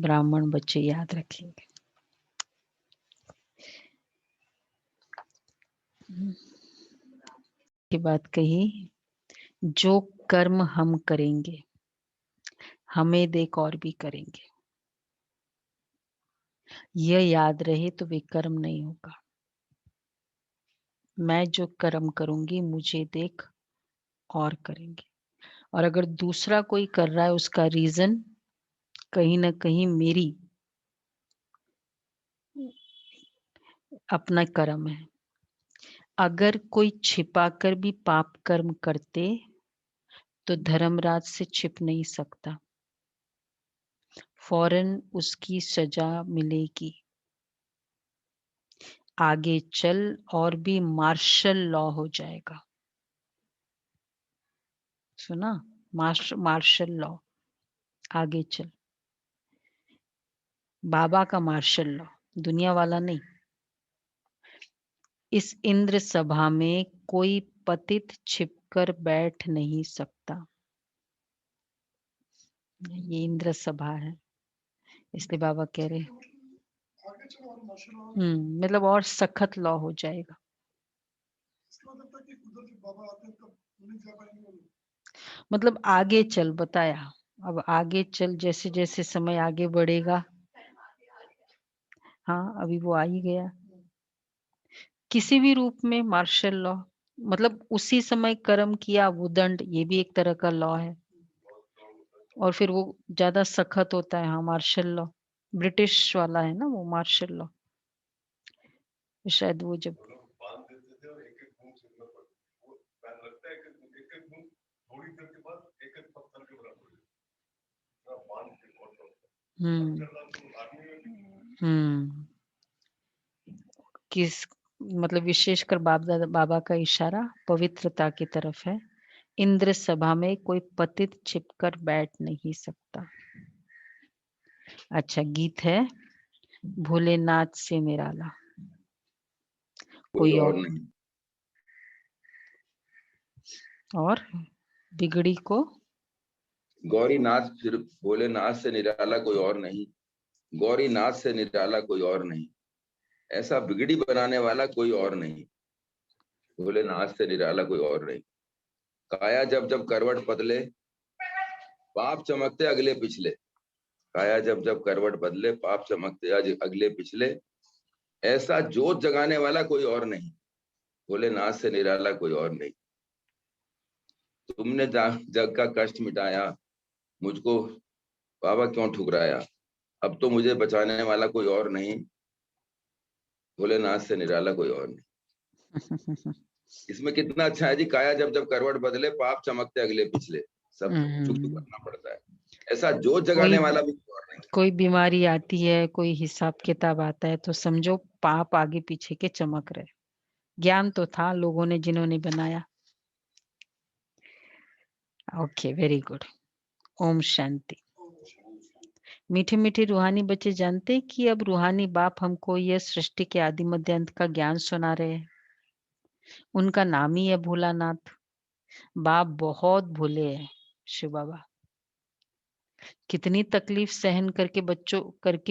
ब्राह्मण बच्चे याद रखेंगे। की बात कही, जो कर्म हम करेंगे हमें देख और भी करेंगे, यह याद रहे तो विकर्म नहीं होगा। मैं जो कर्म करूंगी मुझे देख और करेंगे, और अगर दूसरा कोई कर रहा है उसका रीजन कहीं ना कहीं मेरी अपना कर्म है। अगर कोई छिपाकर भी पाप कर्म करते तो धर्मराज से छिप नहीं सकता, फौरन उसकी सजा मिलेगी। आगे चल और भी मार्शल लॉ हो जाएगा। सुना? मार्शल लॉ, आगे चल। बाबा का मार्शल लॉ, दुनिया वाला नहीं। इस इंद्र सभा में कोई पतित छिपकर बैठ नहीं सकता। ये इंद्र सभा है, इसलिए बाबा कह रहे मतलब और सख्त लॉ हो जाएगा। मतलब आगे चल बताया, अब आगे चल, जैसे जैसे समय आगे बढ़ेगा। हाँ अभी वो आ ही गया। किसी भी रूप में मार्शल लॉ, मतलब उसी समय कर्म किया वो दंड, ये भी एक तरह का लॉ है। और फिर वो ज्यादा सख्त होता है। हाँ मार्शल लॉ ब्रिटिश वाला है ना वो मार्शल लॉ, शायद वो जब हम्म किस मतलब विशेषकर बाबा का इशारा पवित्रता की तरफ है। इंद्र सभा में कोई पतित छिपकर बैठ नहीं सकता। अच्छा गीत है, भोलेनाथ से निराला कोई और नहीं। और बिगड़ी को गौरीनाथ, फिर भोलेनाथ से निराला कोई और नहीं, गौरीनाथ से निराला कोई और नहीं, ऐसा बिगड़ी बनाने वाला कोई और नहीं, भोलेनाथ से निराला कोई और नहीं। काया जब जब करवट बदले, पाप चमकते अगले पिछले, काया जब जब करवट बदले, पाप चमकते आज अगले पिछले, ऐसा जोत जगाने वाला कोई और नहीं, भोलेनाथ से निराला कोई और नहीं। तुमने जग का कष्ट मिटाया, मुझको बाबा क्यों ठुकराया, अब तो मुझे बचाने वाला कोई और नहीं, भोलेनाथ से निराला कोई और नहीं। इसमें कितना अच्छा है जी, काया जब जब करवट बदले, पाप चमकते अगले पिछले, सब चुक चुक करना पड़ता है, ऐसा जोत जगाने वाला भी कोई और नहीं। कोई बीमारी आती है, कोई हिसाब किताब आता है तो समझो पाप आगे पीछे के चमक रहे। ज्ञान तो था लोगों ने जिन्होंने बनाया। Okay very good. ओम शांति। मीठे मीठे रूहानी बच्चे जानते हैं कि अब रूहानी बाप हमको यह सृष्टि के आदि मध्य अंत का ज्ञान सुना रहे हैं। उनका नाम ही है भोलानाथ। बाप बहुत भोले हैं शिव बाबा। कितनी तकलीफ सहन करके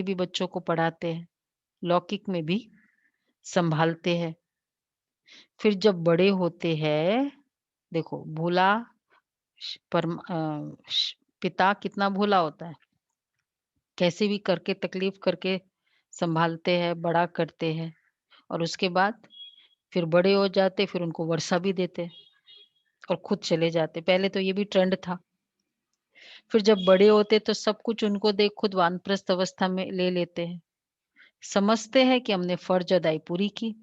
भी बच्चों को पढ़ाते हैं, लौकिक में भी संभालते हैं। फिर जब बड़े होते हैं, देखो भोला पिता कितना भोला होता है, कैसे भी करके तकलीफ करके संभालते हैं, बड़ा करते हैं, और उसके बाद फिर बड़े हो जाते, फिर उनको वर्षा भी देते और खुद चले जाते। पहले तो ये भी ट्रेंड था। फिर जब बड़े होते तो सब कुछ उनको देख खुद वानप्रस्थ अवस्था में ले लेते हैं। समझते हैं कि हमने फर्ज अदाई पूरी की,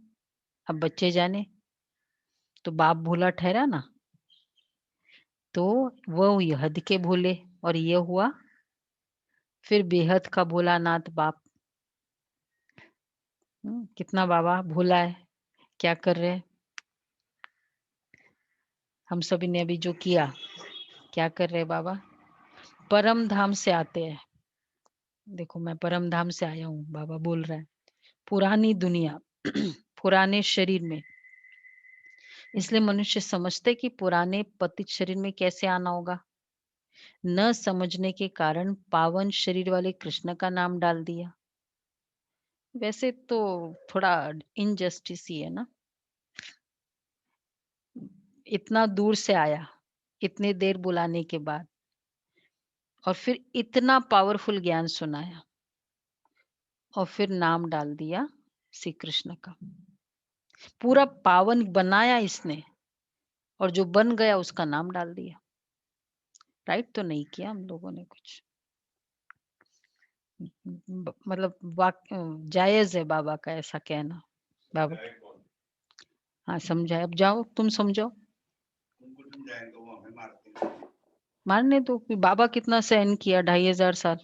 अब बच्चे जाने। तो बाप भोला ठहरा ना, तो वह हुई हद के भोले, और ये हुआ फिर बेहद का भोलानाथ बाप। कितना बाबा भोला है, क्या कर रहे हैं। हम सभी ने अभी जो किया, क्या कर रहे हैं बाबा, परम धाम से आते हैं। देखो मैं परम धाम से आया हूँ, बाबा बोल रहा है। पुरानी दुनिया पुराने शरीर में, इसलिए मनुष्य समझते कि पुराने पतित शरीर में कैसे आना होगा। न समझने के कारण पावन शरीर वाले कृष्ण का नाम डाल दिया। वैसे तो थोड़ा इनजस्टिस ही है ना। इतना दूर से आया, इतनी देर बुलाने के बाद, और फिर इतना पावरफुल ज्ञान सुनाया, और फिर नाम डाल दिया श्री कृष्ण का। पूरा पावन बनाया इसने, और जो बन गया उसका नाम डाल दिया। राइट तो नहीं किया हम लोगों ने कुछ। मतलब जायज है बाबा का ऐसा कहना। बाबा हाँ समझाए, अब जाओ तुम समझाओ। मारने दो, बाबा कितना सहन किया 2500 साल।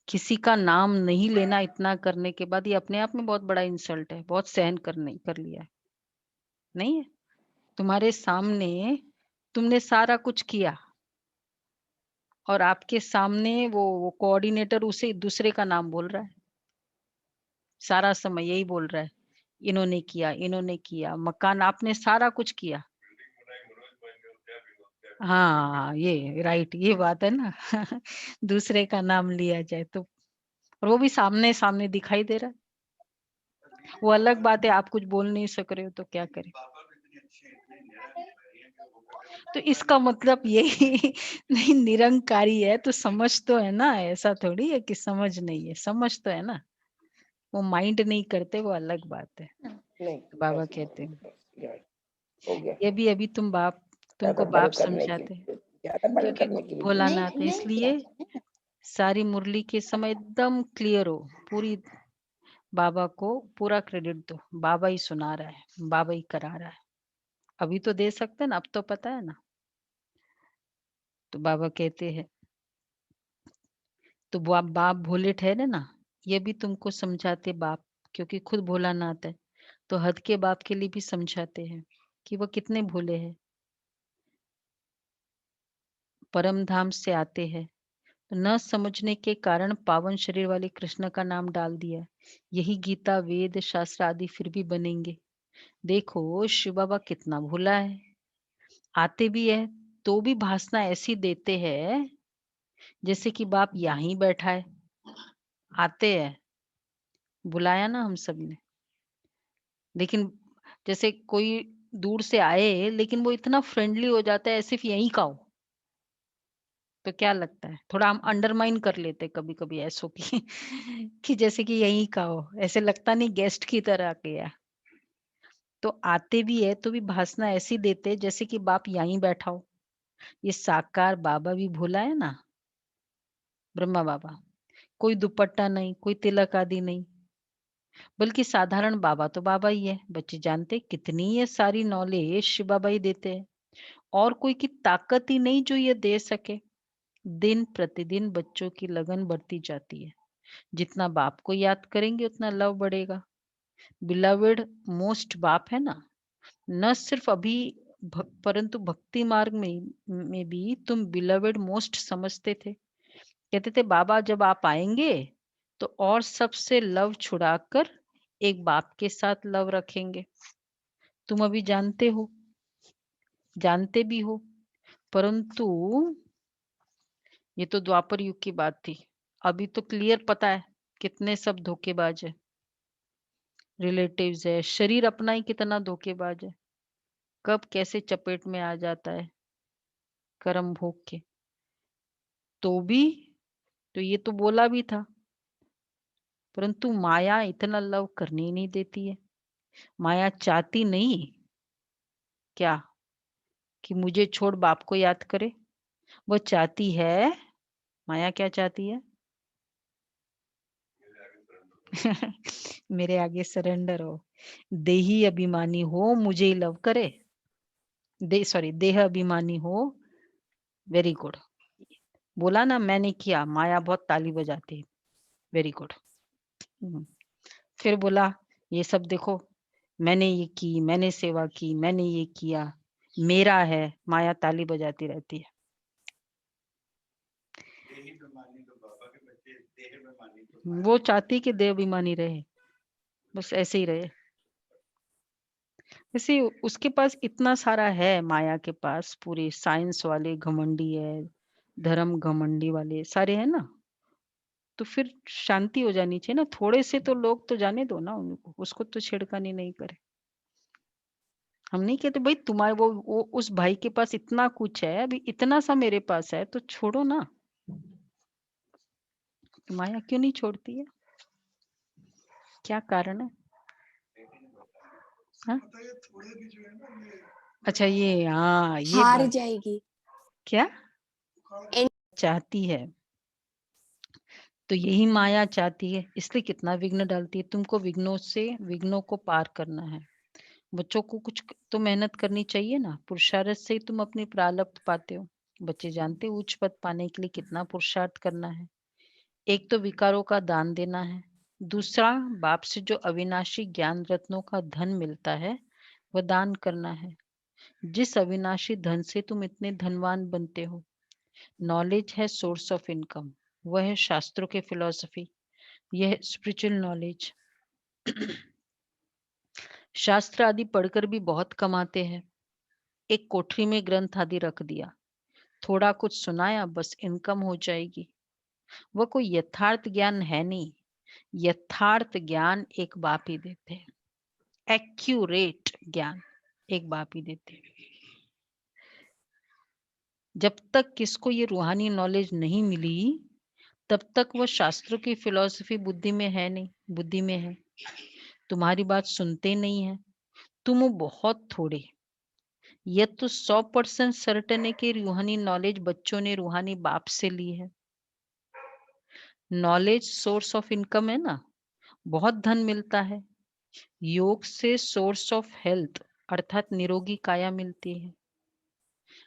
किसी का नाम नहीं लेना इतना करने के बाद, ये अपने आप में बहुत बड़ा इंसल्ट है। बहुत सहन कर लिया है। नहीं है तुम्हारे सामने, तुमने सारा कुछ किया, और आपके सामने वो कोऑर्डिनेटर उसे दूसरे का नाम बोल रहा है। सारा समय यही बोल रहा है, इन्होंने किया, मकान आपने सारा कुछ किया। हाँ ये राइट, ये बात है ना। दूसरे का नाम लिया जाए तो, और वो भी सामने सामने दिखाई दे रहा है। वो अलग बात है, आप कुछ बोल नहीं सक रहे हो तो क्या करें। तो इसका मतलब यही नहीं, निरंकारी है तो समझ तो है ना। ऐसा थोड़ी है कि समझ नहीं है, समझ तो है ना। वो माइंड नहीं करते, वो अलग बात है। नहीं, बाबा कहते हैं हो गया। ये भी अभी तुमको ज्यादा बड़े बाप करने की, समझाते हैं, ज्यादा बड़े क्योंकि करने की भी भोलानाथ है, इसलिए सारी मुरली के समय एकदम क्लियर हो। पूरी बाबा को पूरा क्रेडिट दो, बाबा ही सुना रहा है, बाबा ही करा रहा है। अभी तो दे सकते हैं ना, अब तो पता है ना। तो बाबा कहते हैं, तो बाप भोले ठहरे ना, ये भी तुमको समझाते बाप, क्योंकि खुद भोलानाथ है। तो हद के बाप के लिए भी समझाते हैं कि वो कितने भोले हैं। परम धाम से आते हैं, तो न समझने के कारण पावन शरीर वाले कृष्ण का नाम डाल दिया। यही गीता वेद शास्त्र आदि फिर भी बनेंगे। देखो शिव बाबा कितना भोला है। आते भी है तो भी भाषणा ऐसी देते हैं जैसे कि बाप यहाँ ही बैठा है। आते हैं, बुलाया ना हम सब ने, लेकिन जैसे कोई दूर से आए लेकिन वो इतना फ्रेंडली हो जाता है ऐसे यहीं का हो। तो क्या लगता है, थोड़ा हम अंडरमाइन कर लेते कभी कभी ऐसो की कि जैसे कि यहीं का हो, ऐसे लगता नहीं गेस्ट की तरह गया। तो आते भी है तो भी भाषणा ऐसी देते जैसे कि बाप यहीं बैठा हो। ये साकार बाबा भी भोला है ना, ब्रह्मा बाबा। कोई दुपट्टा नहीं, कोई तिलक आदि नहीं, बल्कि साधारण बाबा तो बाबा ही है। बच्चे जानते कितनी ये सारी नॉलेज शिव बाबा ही देते हैं, और कोई की ताकत ही नहीं जो ये दे सके। दिन प्रतिदिन बच्चों की लगन बढ़ती जाती है। जितना बाप को याद करेंगे उतना लव बढ़ेगा। बिलवेड मोस्ट बाप है ना। न सिर्फ अभी परंतु भक्ति मार्ग में भी तुम बिलवेड मोस्ट समझते थे। कहते थे बाबा जब आप आएंगे तो और सबसे लव छुड़ाकर एक बाप के साथ लव रखेंगे। तुम अभी जानते हो, जानते भी हो, परंतु ये तो द्वापर युग की बात थी। अभी तो क्लियर पता है कितने सब धोखेबाज है। रिलेटिव्स है, शरीर अपना ही कितना धोखेबाज है। कब कैसे चपेट में आ जाता है कर्म भोग के। तो भी, तो ये तो बोला भी था, परंतु माया इतना लव करने ही नहीं देती है। माया चाहती नहीं क्या कि मुझे छोड़ बाप को याद करे। वो चाहती है, माया क्या चाहती है? मेरे आगे सरेंडर हो, देही अभिमानी हो, मुझे ही लव करे। देह अभिमानी हो, वेरी गुड। बोला ना मैंने किया, माया बहुत ताली बजाती है, वेरी गुड। फिर बोला ये सब देखो, मैंने ये की, मैंने सेवा की, मैंने ये किया, मेरा है, माया ताली बजाती रहती है। वो चाहती कि देह अभिमानी रहे, बस ऐसे ही रहे। जैसे उसके पास इतना सारा है, माया के पास पूरे साइंस वाले घमंडी है, धर्म घमंडी वाले सारे हैं ना, तो फिर शांति हो जानी चाहिए ना। थोड़े से तो लोग तो जाने दो ना उनको, उसको तो छेड़खानी नहीं करे। हम नहीं कहते भाई तुम्हारे वो उस भाई के पास इतना कुछ है, अभी इतना सा मेरे पास है, तो छोड़ो ना। माया क्यों नहीं छोड़ती है? क्या कारण है? हाँ? अच्छा ये, हाँ ये हार बात जाएगी। क्या एंड चाहती है, तो यही माया चाहती है, इसलिए कितना विघ्न डालती है। तुमको विघ्नों को पार करना है। बच्चों को कुछ तो मेहनत करनी चाहिए ना, पुरुषार्थ से ही तुम अपनी प्रारब्ध पाते हो। बच्चे जानते हैं उच्च पद पाने के लिए कितना पुरुषार्थ करना है। एक तो विकारों का दान देना है, दूसरा बाप से जो अविनाशी ज्ञान रत्नों का धन मिलता है वह दान करना है। जिस अविनाशी धन से तुम इतने धनवान बनते हो, नॉलेज है सोर्स ऑफ इनकम, वह है शास्त्रों के फिलॉसफी, यह स्पिरिचुअल नॉलेज। शास्त्र आदि पढ़कर भी बहुत कमाते हैं। एक कोठरी में ग्रंथ आदि रख दिया, थोड़ा कुछ सुनाया, बस इनकम हो जाएगी। वह कोई यथार्थ ज्ञान है नहीं। यथार्थ ज्ञान एक बाप ही देते हैं, एक्यूरेट ज्ञान एक बाप ही देते हैं। जब तक किसको ये रूहानी नॉलेज नहीं मिली, तब तक वो शास्त्रों की फिलॉसफी बुद्धि में है नहीं, बुद्धि में है। तुम्हारी बात सुनते नहीं है, तुम हो बहुत थोड़े। यह तो 100% सर्टेन है कि रूहानी नॉलेज बच्चों ने रूहानी बाप से ली है। नॉलेज सोर्स ऑफ इनकम है ना, बहुत धन मिलता है। योग से सोर्स ऑफ हेल्थ अर्थात निरोगी काया मिलती है,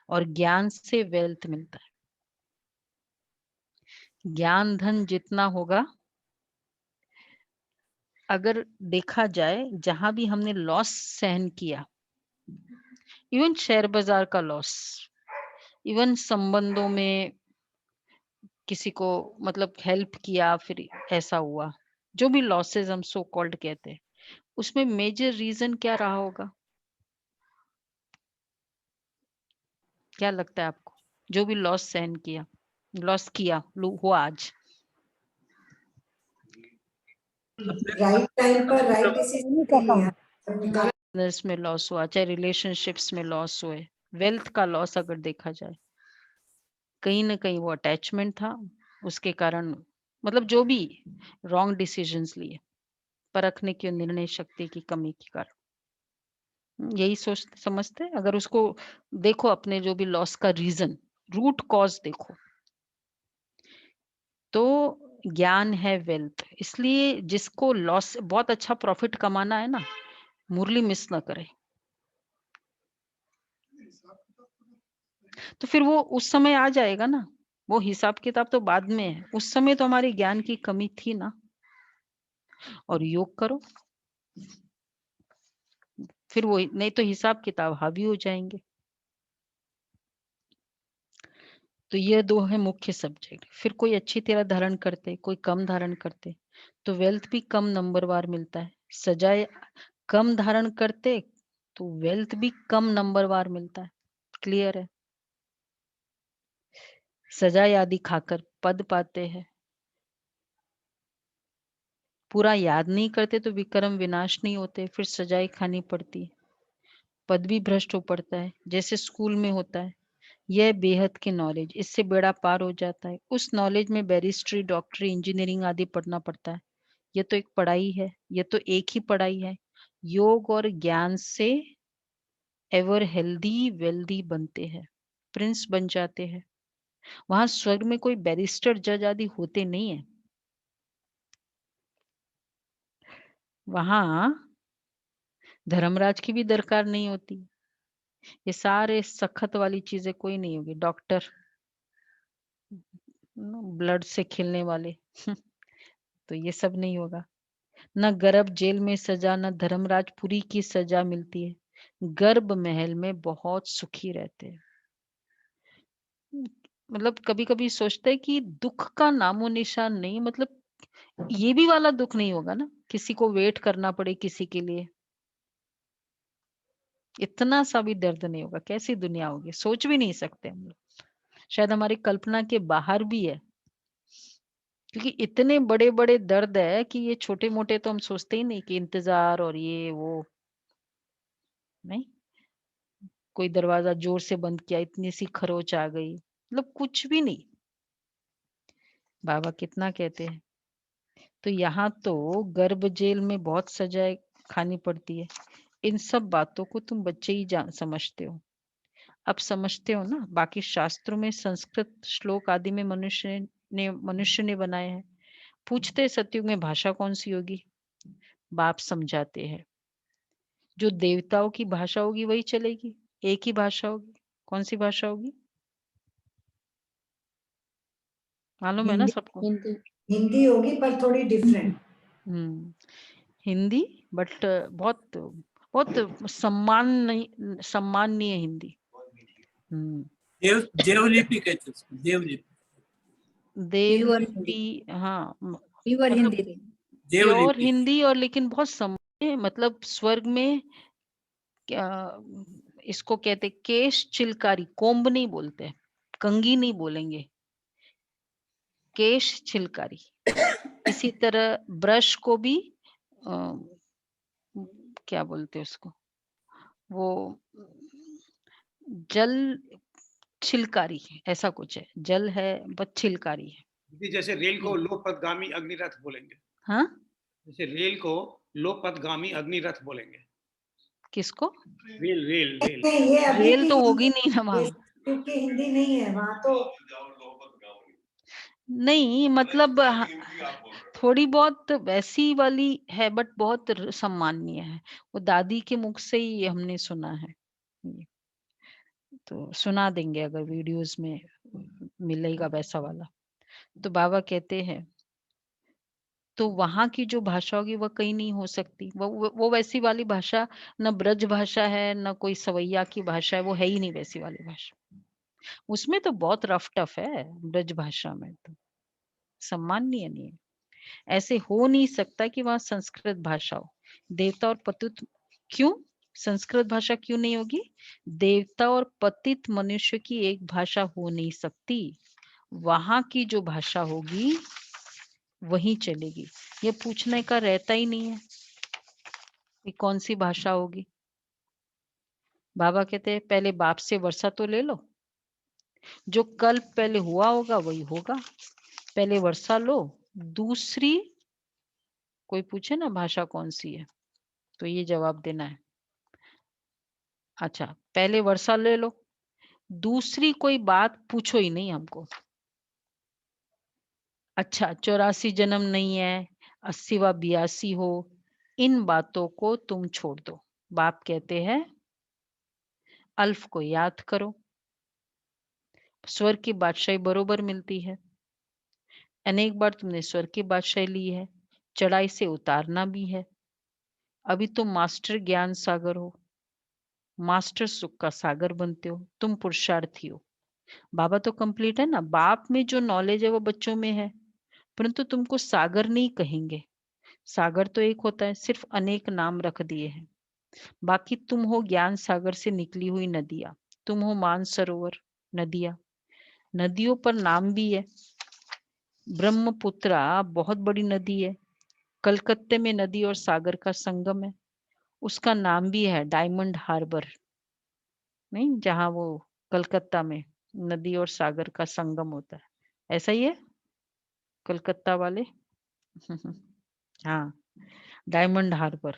और ज्ञान से वेल्थ मिलता है। ज्ञान धन जितना होगा, अगर देखा जाए जहां भी हमने लॉस सहन किया, इवन शेयर बाजार का लॉस, इवन संबंधों में किसी को मतलब हेल्प किया फिर ऐसा हुआ, जो भी लॉसेस हम सो कॉल्ड कहते हैं, उसमें मेजर रीजन क्या रहा होगा? क्या लगता है आपको? जो भी लॉस सहन किया, लॉस किया हुआ आज, राइट टाइम पर राइट डिसीजन नहीं लिया। बिजनेस में लॉस हुआ, चाहे रिलेशनशिप्स में लॉस हुए, वेल्थ का लॉस अगर देखा जाए, कहीं ना कहीं वो अटैचमेंट था, उसके कारण मतलब जो भी रॉन्ग डिसीजंस लिए, परखने की और निर्णय शक्ति की कमी के कारण, यही सोच समझते हैं। अगर उसको देखो, अपने जो भी लॉस का रीजन, रूट कॉज देखो, तो ज्ञान है वेल्थ। इसलिए जिसको लॉस बहुत अच्छा प्रॉफिट कमाना है ना, मुरली मिस ना करे। तो फिर वो उस समय आ जाएगा ना, वो हिसाब किताब तो बाद में है, उस समय तो हमारी ज्ञान की कमी थी ना। और योग करो, फिर वो नहीं तो हिसाब किताब हावी हो जाएंगे। तो ये दो है मुख्य सब्जेक्ट। फिर कोई अच्छी तरह धारण करते, कोई कम धारण करते, तो वेल्थ भी कम नंबरवार मिलता है। सजाए कम धारण करते तो वेल्थ भी कम नंबरवार मिलता है। क्लियर है? सजाए आदि खाकर पद पाते हैं, पूरा याद नहीं करते तो विक्रम विनाश नहीं होते, फिर सजाए खानी पड़ती है, पद भी भ्रष्ट हो पड़ता है, जैसे स्कूल में होता है। यह बेहद की नॉलेज, इससे बेड़ा पार हो जाता है। उस नॉलेज में बैरिस्ट्री, डॉक्टरी, इंजीनियरिंग आदि पढ़ना पड़ता है। यह तो एक पढ़ाई है, यह तो एक ही पढ़ाई है। योग और ज्ञान से एवर हेल्दी वेल्दी बनते हैं, प्रिंस बन जाते हैं। वहां स्वर्ग में कोई बैरिस्टर जज आदि होते नहीं है। वहां धर्मराज की भी दरकार नहीं होती। ये सारे सखत वाली चीजें कोई नहीं होगी। डॉक्टर, ब्लड से खेलने वाले तो ये सब नहीं होगा। न गर्भ जेल में सजा, न धर्मराजपुरी की सजा मिलती है। गर्भ महल में बहुत सुखी रहते हैं। मतलब कभी कभी सोचते हैं कि दुख का नामो निशान नहीं, मतलब ये भी वाला दुख नहीं होगा ना, किसी को वेट करना पड़े किसी के लिए। इतना सा भी दर्द नहीं होगा। कैसी दुनिया होगी, सोच भी नहीं सकते हम लोग। शायद हमारी कल्पना के बाहर भी है, क्योंकि इतने बड़े बड़े दर्द है कि ये छोटे मोटे तो हम सोचते ही नहीं कि इंतजार और ये वो। नहीं, कोई दरवाजा जोर से बंद किया, इतनी सी खरोच आ गई, मतलब कुछ भी नहीं। बाबा कितना कहते हैं। तो यहाँ तो गर्भ जेल में बहुत सजाएं खानी पड़ती है। इन सब बातों को तुम बच्चे ही समझते हो। अब समझते हो ना। बाकी शास्त्रों में संस्कृत श्लोक आदि में मनुष्य ने बनाए हैं। पूछते सतयुग में भाषा कौन सी होगी? बाप समझाते हैं, जो देवताओं की भाषा होगी वही चलेगी। एक ही भाषा होगी। कौन सी भाषा होगी? मालूम है ना हिंदी सबको? हिंदी। हिंदी होगी पर थोड़ी डिफरेंट। हम्म, हिंदी, बट बहुत बहुत सम्माननीय हिंदी। देवलिपि कहते हैं उसको, देवलिपि। प्योर हिंदी। देवलिपि, हाँ। प्योर मतलब हिंदी थी। प्योर देवलिपि। हिंदी, और लेकिन बहुत मतलब स्वर्ग में क्या इसको कहते, केश चिलकारी, कोम्ब नहीं बोलते, कंगी नहीं बोलेंगे, केश चिलकारी। इसी तरह ब्रश को भी अ, क्या बोलते हैं उसको, वो जल छिलकारी, ऐसा कुछ है। जल है बट छिलकारी है। जैसे रेल को लोकपथगामी अग्निरथ बोलेंगे। हाँ, जैसे रेल को लोकपथगामी अग्निरथ बोलेंगे। किसको? Rail rail rail. ये अभी रेल की तो हिंदी, होगी नहीं ना ये वहां। क्योंकि हिंदी नहीं है वहां तो। नहीं, मतलब थोड़ी बहुत वैसी वाली है, बट बहुत सम्माननीय है। वो दादी के मुख से ही हमने सुना है। ये तो सुना देंगे अगर वीडियोस में मिलेगा वैसा वाला। तो बाबा कहते हैं, तो वहां की जो भाषा होगी वह कहीं नहीं हो सकती। वो वैसी वाली भाषा न ब्रज भाषा है, न कोई सवैया की भाषा है। वो है ही नहीं वैसी वाली भाषा। उसमें तो बहुत रफ टफ है ब्रज भाषा में, तो सम्माननीय नहीं है। ऐसे हो नहीं सकता कि वहां संस्कृत भाषा हो। देवता और पतित, क्यों संस्कृत भाषा क्यों नहीं होगी? देवता और पतित मनुष्य की एक भाषा हो नहीं सकती। वहां की जो भाषा होगी वही चलेगी। ये पूछने का रहता ही नहीं है कि कौन सी भाषा होगी। बाबा कहते हैं पहले बाप से वर्षा तो ले लो। जो कल पहले हुआ होगा वही होगा। पहले वर्षा लो। दूसरी, कोई पूछे ना भाषा कौन सी है, तो ये जवाब देना है। अच्छा, पहले वर्षा ले लो। दूसरी कोई बात पूछो ही नहीं हमको। अच्छा, 84 जन्म नहीं है, 80वां 82 हो, इन बातों को तुम छोड़ दो। बाप कहते हैं अल्फ को याद करो। स्वर्ग की बादशाही बरोबर मिलती है। अनेक बार तुमने स्वर्ग की बादशाही ली है, चढ़ाई से उतारना भी है। अभी तुम मास्टर ज्ञान सागर हो, मास्टर सुख का सागर बनते हो। तुम पुरुषार्थी हो। बाबा तो कंप्लीट है ना। बाप में जो नॉलेज है वो बच्चों में है, परंतु तुमको सागर नहीं कहेंगे। सागर तो एक होता है, सिर्फ अनेक नाम रख दिए हैं। बाकी तुम हो ज्ञान सागर से निकली हुई नदियां। तुम हो मानसरोवर नदियां। नदियों पर नाम भी है। ब्रह्मपुत्रा बहुत बड़ी नदी है। कलकत्ते में नदी और सागर का संगम है। उसका नाम भी है डायमंड हार्बर। नहीं, जहां वो कलकत्ता में नदी और सागर का संगम होता है, ऐसा ही है कलकत्ता वाले। हाँ, डायमंड हार्बर।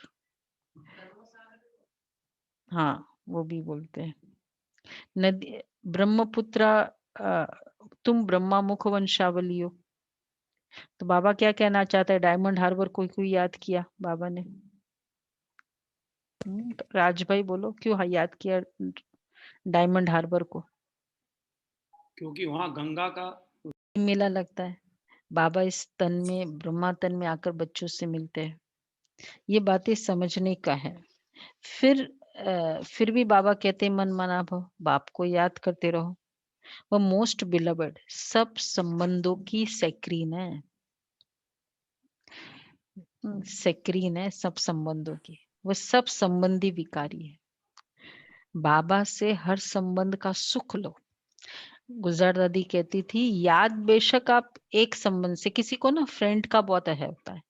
हाँ, वो भी बोलते हैं। नदी ब्रह्मपुत्रा, तुम ब्रह्मा मुख वंशावली हो। तो बाबा क्या कहना चाहता है? डायमंड हार्बर कोई कोई याद किया बाबा ने? राज भाई बोलो, क्यों याद किया डायमंड हार्बर को? क्योंकि वहां गंगा का मेला लगता है। बाबा इस तन में, ब्रह्मा तन में आकर बच्चों से मिलते हैं। ये बातें समझने का है। फिर भी बाबा कहते हैं मन मना भव, बाप को याद करते रहो। वो मोस्ट बिलवर्ड, सब संबंधों की सेक्रीन है। सेक्रीन है सब संबंधों की। वो सब संबंधी विकारी है। बाबा से हर संबंध का सुख लो। गुजर दादी कहती थी, याद बेशक आप एक संबंध से, किसी को ना फ्रेंड का बहुत होता है,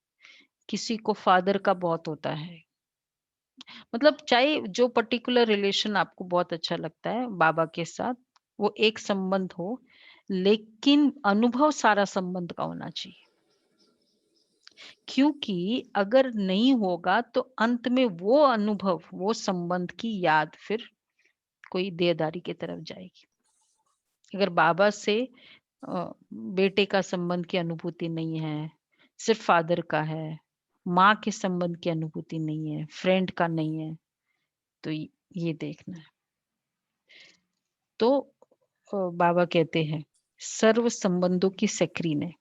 किसी को फादर का बहुत होता है, मतलब चाहे जो पर्टिकुलर रिलेशन आपको बहुत अच्छा लगता है बाबा के साथ, वो एक संबंध हो, लेकिन अनुभव सारा संबंध का होना चाहिए। क्योंकि अगर नहीं होगा तो अंत में वो अनुभव, वो संबंध की याद फिर कोई देहदारी की तरफ जाएगी। अगर बाबा से बेटे का संबंध की अनुभूति नहीं है, सिर्फ फादर का है, माँ के संबंध की अनुभूति नहीं है, फ्रेंड का नहीं है, तो ये देखना है। तो बाबा कहते हैं, सर्व संबंधों की सक्रीन है,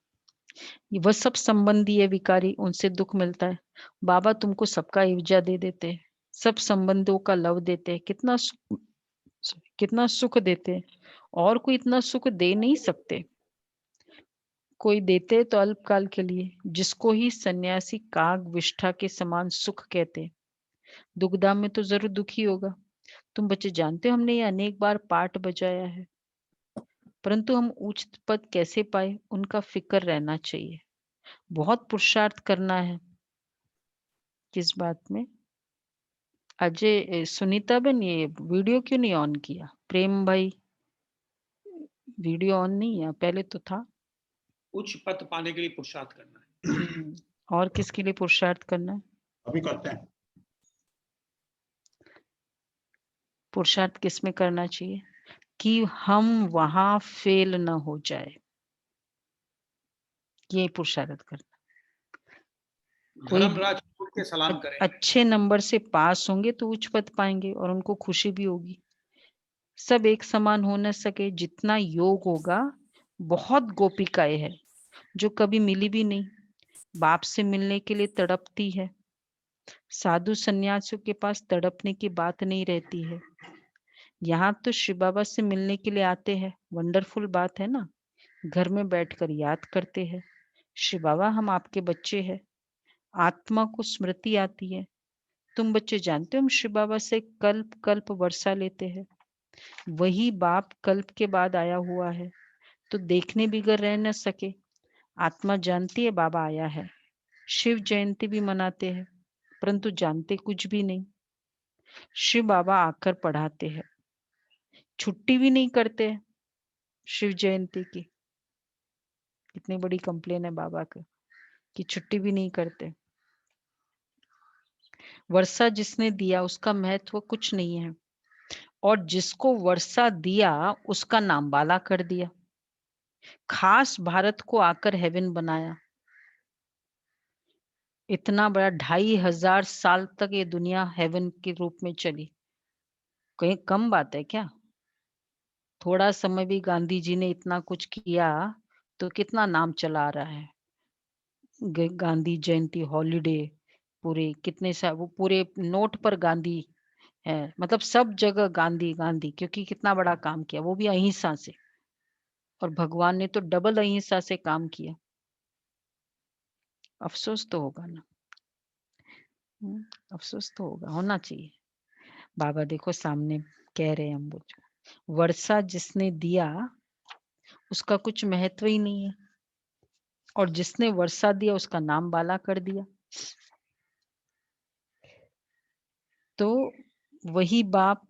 वह सब संबंधी है विकारी, उनसे दुख मिलता है। बाबा तुमको सबका इवजा दे देते हैं, सब संबंधों का लव देते हैं, कितना सुख देते हैं, और कोई इतना सुख दे नहीं सकते। कोई देते तो अल्पकाल के लिए, जिसको ही सन्यासी काग विष्ठा के समान सुख कहते। दुखदाम में तो जरूर दुखी होगा। तुम बच्चे जानते हो, हमने ये अनेक बार पाठ बजाया है, परंतु हम उच्च पद कैसे पाए उनका फिक्र रहना चाहिए। बहुत पुरुषार्थ करना है। किस बात में? अजय, सुनीता बहन, ये वीडियो क्यों नहीं ऑन किया? प्रेम भाई, वीडियो ऑन नहीं है, पहले तो था। उच्च पद पाने के लिए पुरुषार्थ करना है। और किसके लिए पुरुषार्थ करना है? अभी करते हैं। पुरुषार्थ किस में करना चाहिए? कि हम वहां फेल न हो जाए, ये पुरुषार्थ करना। कोई धर्मराज छोड़ के सलाम करें। अच्छे नंबर से पास होंगे तो उच्च पद पाएंगे और उनको खुशी भी होगी। सब एक समान हो न सके, जितना योग होगा। बहुत गोपिकाएं है जो कभी मिली भी नहीं, बाप से मिलने के लिए तड़पती है। साधु सन्यासियों के पास तड़पने की बात नहीं रहती है। यहाँ तो शिव बाबा से मिलने के लिए आते हैं, वंडरफुल बात है ना। घर में बैठकर याद करते हैं, शिव बाबा हम आपके बच्चे हैं। आत्मा को स्मृति आती है। तुम बच्चे जानते हो, हम शिव बाबा से कल्प कल्प वर्षा लेते हैं। वही बाप कल्प के बाद आया हुआ है, तो देखने बिगर रह न सके। आत्मा जानती है बाबा आया है। शिव जयंती भी मनाते हैं, परंतु जानते कुछ भी नहीं। शिव बाबा आकर पढ़ाते हैं, छुट्टी भी नहीं करते हैं शिव जयंती की। कितनी बड़ी कंप्लेन है बाबा का कि छुट्टी भी नहीं करते। वर्षा जिसने दिया उसका महत्व कुछ नहीं है, और जिसको वर्षा दिया उसका नाम बाला कर दिया। खास भारत को आकर हेवन बनाया। इतना बड़ा 2500 साल तक ये दुनिया हेवन के रूप में चली, कहीं कम बात है क्या? थोड़ा समय भी गांधी जी ने इतना कुछ किया तो कितना नाम चला रहा है। गांधी जयंती हॉलीडे, पूरे कितने सा वो पूरे नोट पर गांधी है, मतलब सब जगह गांधी गांधी, क्योंकि कितना बड़ा काम किया, वो भी अहिंसा से। और भगवान ने तो डबल अहिंसा से काम किया। अफसोस तो होगा ना। अफसोस तो होगा, होना चाहिए। बाबा देखो सामने कह रहे हैं हम वो, वर्षा जिसने दिया उसका कुछ महत्व ही नहीं है, और जिसने वर्षा दिया उसका नाम बाला कर दिया। तो वही बाप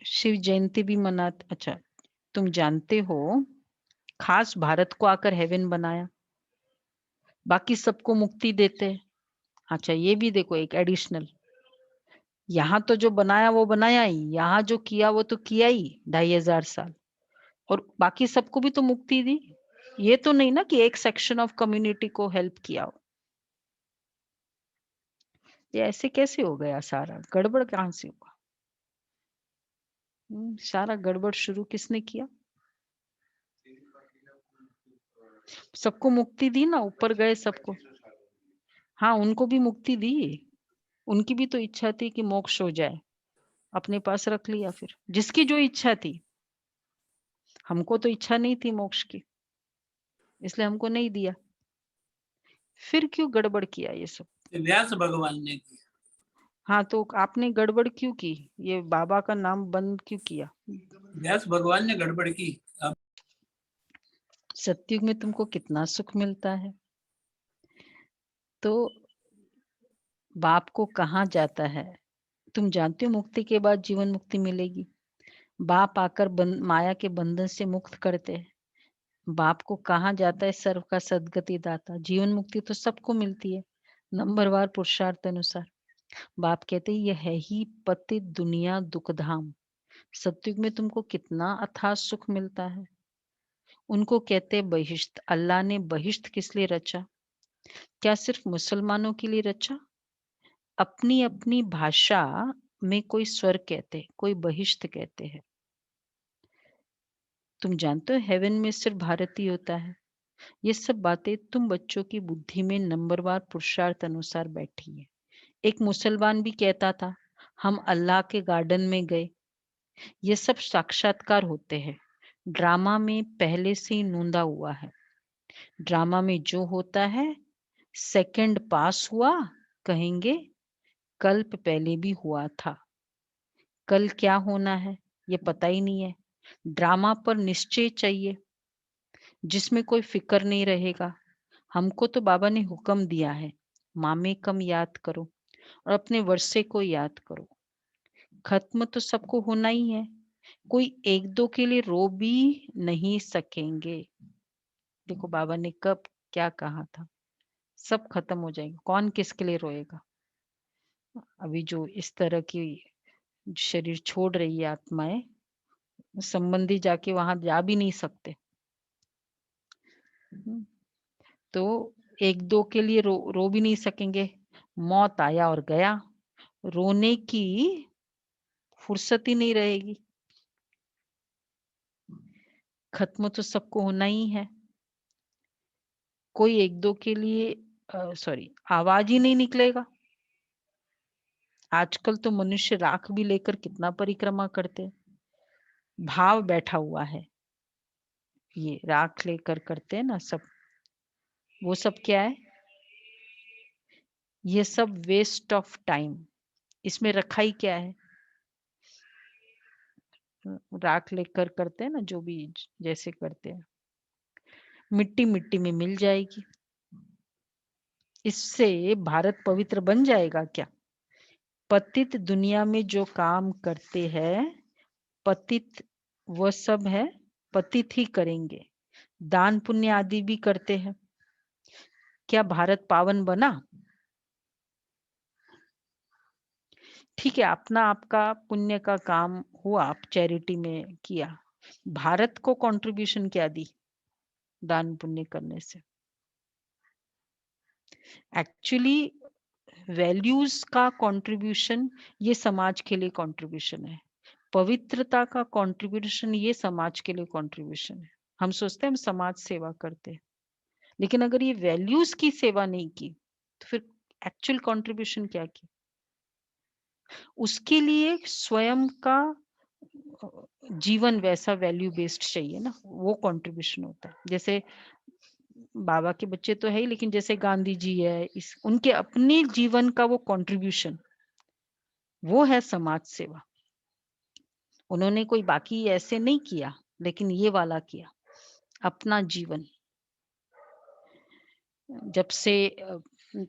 शिव जयंती भी मनाते। अच्छा, तुम जानते हो खास भारत को आकर हेवन बनाया, बाकी सबको मुक्ति देते। अच्छा, ये भी देखो एक एडिशनल, यहाँ तो जो बनाया वो बनाया ही, यहाँ जो किया वो तो किया ही 2500 साल, और बाकी सबको भी तो मुक्ति दी। ये तो नहीं ना कि एक सेक्शन ऑफ कम्युनिटी को हेल्प किया हो। ये ऐसे कैसे हो गया? सारा गड़बड़ कहाँ से हुआ? सारा गड़बड़ शुरू किसने किया? सबको मुक्ति दी ना, ऊपर गए सबको। हाँ, उनको भी मुक्ति दी। उनकी भी तो इच्छा थी कि मोक्ष हो जाए, अपने पास रख लिया। फिर जिसकी जो इच्छा थी, हमको तो इच्छा नहीं थी मोक्ष की, इसलिए हमको नहीं दिया। फिर क्यों गड़बड़ किया ये सब? व्यास भगवान ने किया। हाँ, तो आपने गड़बड़ क्यों की? ये बाबा का नाम बंद क्यों किया? व्यास भगवान ने गड़बड़ की। अब सतयुग में तुमको कितना सुख मिलता है। तो बाप को कहाँ जाता है? तुम जानते हो मुक्ति के बाद जीवन मुक्ति मिलेगी। बाप आकर माया के बंधन से मुक्त करते हैं। बाप को कहाँ जाता है? सर्व का सदगति दाता। जीवन मुक्ति तो सबको मिलती है नंबरवार पुरुषार्थ अनुसार। बाप कहते हैं यह है ही पतित दुनिया दुखधाम। सतयुग में तुमको कितना अथाह सुख मिलता है। उनको कहते हैं बहिष्ठ। अल्लाह ने बहिष्ठ किस लिए रचा? क्या सिर्फ मुसलमानों के लिए रचा? अपनी अपनी भाषा में कोई स्वर्ग कहते, कोई बहिष्ठ कहते हैं। तुम जानते हो हेवन में सिर्फ भारतीय होता है। ये सब बातें तुम बच्चों की बुद्धि में नंबरवार पुरुषार्थ अनुसार बैठी है। एक मुसलमान भी कहता था हम अल्लाह के गार्डन में गए। ये सब साक्षात्कार होते हैं। ड्रामा में पहले से ही नूंदा हुआ है। ड्रामा में जो होता है सेकंड पास हुआ, कहेंगे कल्प पहले भी हुआ था। कल क्या होना है ये पता ही नहीं है। ड्रामा पर निश्चय चाहिए जिसमें कोई फिक्र नहीं रहेगा। हमको तो बाबा ने हुक्म दिया है मामे कम याद करो और अपने वर्षे को याद करो। खत्म तो सबको होना ही है। कोई एक दो के लिए रो भी नहीं सकेंगे। देखो बाबा ने कब क्या कहा था, सब खत्म हो जाएगा। कौन किसके लिए रोएगा? अभी जो इस तरह की शरीर छोड़ रही है आत्माएं, संबंधी जाके वहां जा भी नहीं सकते। तो एक दो के लिए रो भी नहीं सकेंगे। मौत आया और गया, रोने की फुर्सत ही नहीं रहेगी। खत्म तो सबको होना ही है। कोई एक दो के लिए आवाज ही नहीं निकलेगा। आजकल तो मनुष्य राख भी लेकर कितना परिक्रमा करते हैं। भाव बैठा हुआ है। ये राख लेकर करते हैं ना सब, वो सब क्या है? ये सब वेस्ट ऑफ टाइम। इसमें रखा ही क्या है? राख लेकर करते हैं ना, जो भी जैसे करते हैं, मिट्टी मिट्टी में मिल जाएगी। इससे भारत पवित्र बन जाएगा क्या? पतित दुनिया में जो काम करते हैं पतित वो सब है, पतित ही करेंगे। दान पुण्य आदि भी करते हैं। क्या भारत पावन बना? ठीक है, अपना आपका पुण्य का काम हुआ, आप चैरिटी में किया। भारत को कंट्रीब्यूशन क्या दी दान पुण्य करने से? एक्चुअली वैल्यूज का कंट्रीब्यूशन ये समाज के लिए कंट्रीब्यूशन है। पवित्रता का कंट्रीब्यूशन ये समाज के लिए कंट्रीब्यूशन है। हम सोचते हैं हम समाज सेवा करते हैं, लेकिन अगर ये वैल्यूज की सेवा नहीं की तो फिर एक्चुअल कंट्रीब्यूशन क्या की? उसके लिए स्वयं का जीवन वैसा वैल्यू बेस्ड चाहिए ना, वो कंट्रीब्यूशन होता है। जैसे बाबा के बच्चे तो है ही, लेकिन जैसे गांधी जी है, इस उनके अपने जीवन का वो कंट्रीब्यूशन, वो है समाज सेवा। उन्होंने कोई बाकी ऐसे नहीं किया, लेकिन ये वाला किया, अपना जीवन। जब से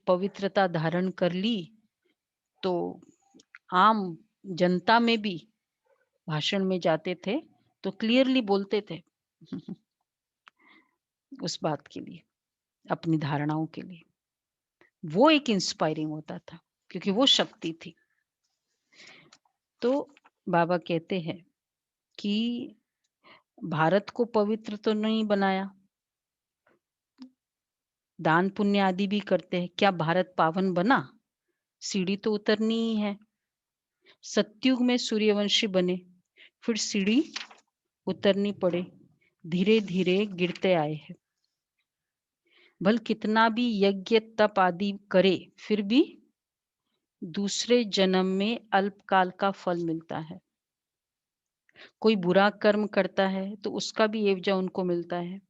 पवित्रता धारण कर ली तो आम जनता में भी भाषण में जाते थे तो क्लियरली बोलते थे उस बात के लिए, अपनी धारणाओं के लिए। वो एक इंस्पायरिंग होता था क्योंकि वो शक्ति थी। तो बाबा कहते हैं कि भारत को पवित्र तो नहीं बनाया, दान पुण्य आदि भी करते हैं। क्या भारत पावन बना? सीढ़ी तो उतरनी ही है। सतयुग में सूर्यवंशी बने, फिर सीढ़ी उतरनी पड़े, धीरे धीरे गिरते आए हैं। भल कितना भी यज्ञ तप आदि करे फिर भी दूसरे जन्म में अल्पकाल का फल मिलता है। कोई बुरा कर्म करता है तो उसका भी एवजा उनको मिलता है।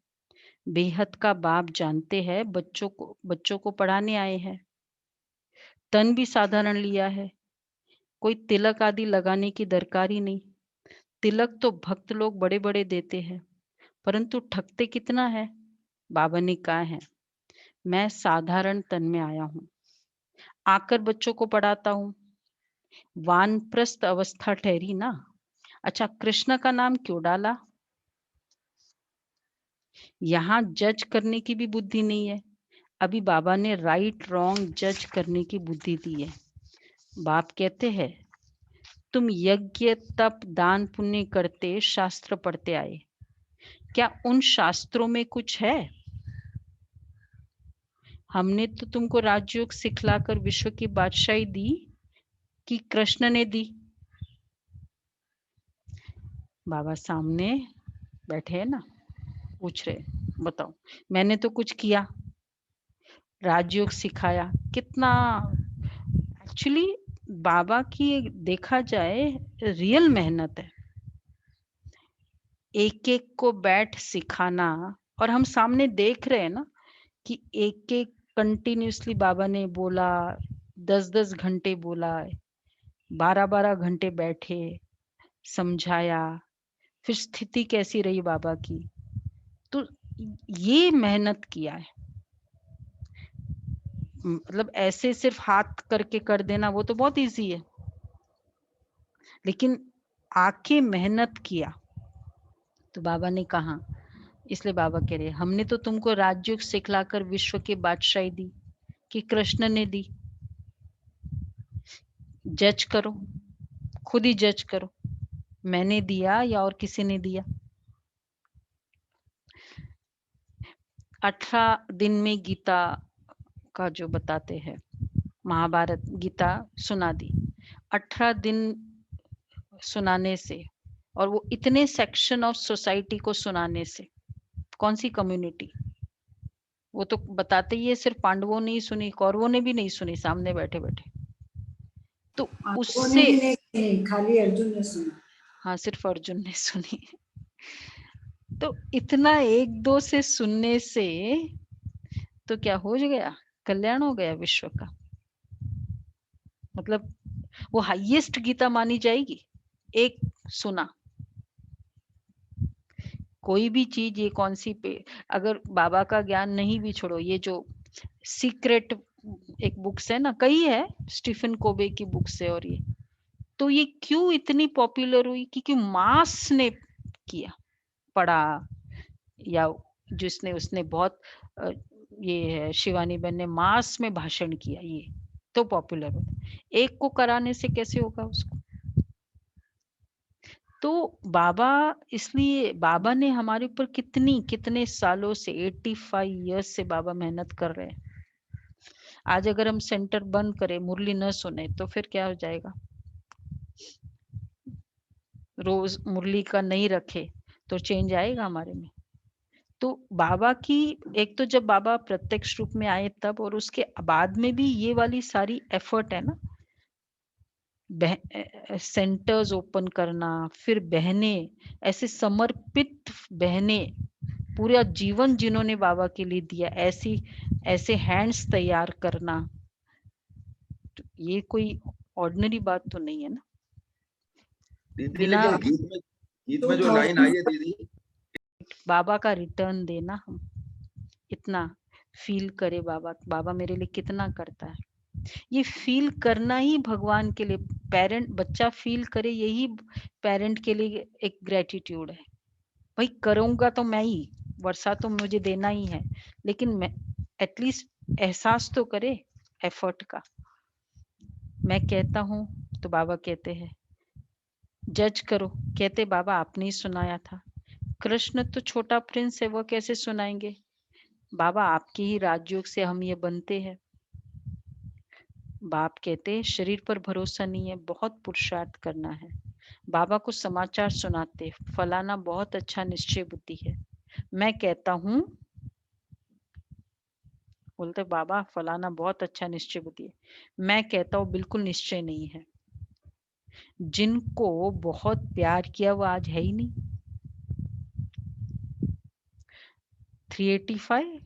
बेहद का बाप जानते हैं बच्चों को पढ़ाने आए हैं। तन भी साधारण लिया है, कोई तिलक आदि लगाने की दरकार ही नहीं। तिलक तो भक्त लोग बड़े बड़े देते हैं, परंतु ठगते कितना है। बाबा ने कहा है, मैं साधारण तन में आया हूँ, आकर बच्चों को पढ़ाता हूँ। वानप्रस्थ अवस्था ठहरी ना। अच्छा, कृष्ण का नाम क्यों डाला? यहाँ जज करने की भी बुद्धि नहीं है। अभी बाबा ने राइट रॉन्ग जज करने की बुद्धि दी है। बाप कहते हैं, तुम यज्ञ तप दान पुण्य करते शास्त्र पढ़ते आए, क्या उन शास्त्रों में कुछ है? हमने तो तुमको राजयोग सिखलाकर विश्व की बादशाही दी कि कृष्ण ने दी? बाबा सामने बैठे हैं ना, पूछ रहे, बताओ मैंने तो कुछ किया, राजयोग सिखाया कितना। एक्चुअली बाबा की देखा जाए रियल मेहनत है, एक एक को बैठ सिखाना। और हम सामने देख रहे हैं ना कि एक एक कंटिन्यूसली बाबा ने बोला, 10-10 घंटे बोला, 12-12 घंटे बैठे समझाया, फिर स्थिति कैसी रही बाबा की। तो ये मेहनत किया है। मतलब ऐसे सिर्फ हाथ करके कर देना वो तो बहुत इजी है, लेकिन आके मेहनत किया। तो बाबा ने कहा, इसलिए बाबा कह रहे, हमने तो तुमको राजयोग सिखलाकर विश्व की बादशाही दी कि कृष्ण ने दी। जज करो, खुद ही जज करो, मैंने दिया या और किसी ने दिया। 18 दिन में गीता का जो बताते हैं, महाभारत गीता सुना दी। 18 दिन सुनाने से, और वो इतने सेक्शन ऑफ सोसाइटी को सुनाने से, कौन सी कम्युनिटी? वो तो बताते ही है, सिर्फ पांडवों ने ही सुनी, कौरवों ने भी नहीं सुनी सामने बैठे बैठे। तो उससे भी नहीं, खाली अर्जुन ने सुना। हाँ, सिर्फ अर्जुन ने सुनी। तो इतना एक दो से सुनने से तो क्या हो गया, कल्याण हो गया विश्व का। मतलब वो हाईएस्ट गीता मानी जाएगी, एक सुना। कोई भी चीज, ये कौन सी पे, अगर बाबा का ज्ञान नहीं भी छोड़ो, ये जो सीक्रेट एक बुक्स है ना, कई है, स्टीफन कोबे की बुक्स है, और ये तो ये क्यों इतनी पॉपुलर हुई? क्योंकि मास ने किया, पढ़ा, या जिसने उसने बहुत ये है शिवानी बहन ने मास में भाषण किया, ये तो पॉपुलर हो। एक को कराने से कैसे होगा उसको? तो बाबा, इसलिए बाबा ने हमारे ऊपर कितने सालों से, 85 इयर्स से बाबा मेहनत कर रहे हैं। आज अगर हम सेंटर बंद करें, मुरली न सुने, तो फिर क्या हो जाएगा? रोज मुरली का नहीं रखे तो चेंज आएगा हमारे में? तो बाबा की, एक तो जब बाबा प्रत्यक्ष रूप में आए तब, और उसके बाद में भी ये वाली सारी एफर्ट है ना, सेंटर्स ओपन करना, फिर बहनें, ऐसे समर्पित बहनें, पूरा जीवन जिन्होंने बाबा के लिए दिया, ऐसे हैंड्स तैयार करना, तो ये कोई ऑर्डिनरी बात तो नहीं है ना। दीदी बिना लेकिन गीत में जो लाइन आई है दीदी, बाबा का रिटर्न देना, हम इतना फील करे बाबा, बाबा मेरे लिए कितना करता है, ये फील करना ही भगवान के लिए, पेरेंट बच्चा फील करे, यही पेरेंट के लिए एक ग्रेटिट्यूड है। भाई करूंगा तो मैं ही, वर्षा तो मुझे देना ही है, लेकिन मैं एटलीस्ट एहसास तो करे एफर्ट का। मैं कहता हूँ तो बाबा कहते हैं जज करो, कहते बाबा आपने ही सुनाया था, कृष्ण तो छोटा प्रिंस है, वो कैसे सुनाएंगे? बाबा आपके ही राजयोग से हम ये बनते हैं। बाप कहते शरीर पर भरोसा नहीं है, बहुत पुरुषार्थ करना है। बाबा को समाचार सुनाते, फलाना बहुत अच्छा निश्चय बुद्धि है। मैं कहता हूँ, बोलते बाबा फलाना बहुत अच्छा निश्चय बुद्धि है। मैं कहता हूँ बिल्कुल निश्चय नहीं है। जिनको बहुत प्यार किया वो आज है ही नहीं। 385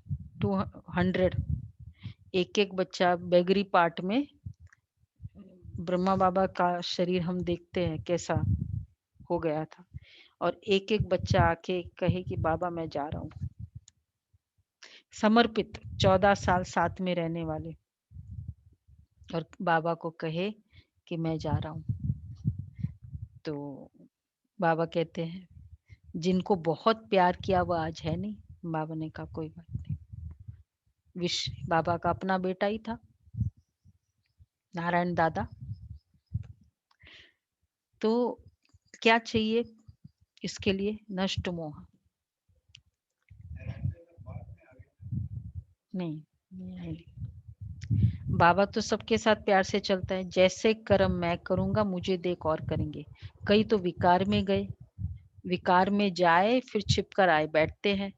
to 100 एक एक बच्चा बेगरी पार्ट में ब्रह्मा बाबा का शरीर हम देखते हैं कैसा हो गया था, और एक एक बच्चा आके कहे कि बाबा मैं जा रहा हूँ, समर्पित 14 साल साथ में रहने वाले, और बाबा को कहे कि मैं जा रहा हूँ। तो बाबा कहते हैं जिनको बहुत प्यार किया वो आज है नहीं। बाबा ने कहा कोई बात नहीं, बाबा का अपना बेटा ही था नारायण दादा। तो क्या चाहिए इसके लिए? नष्ट मोह। नहीं, बाबा तो सबके साथ प्यार से चलता है। जैसे कर्म मैं करूंगा मुझे देख और करेंगे। कई तो विकार में गए, विकार में जाए फिर छिपकर आए बैठते हैं।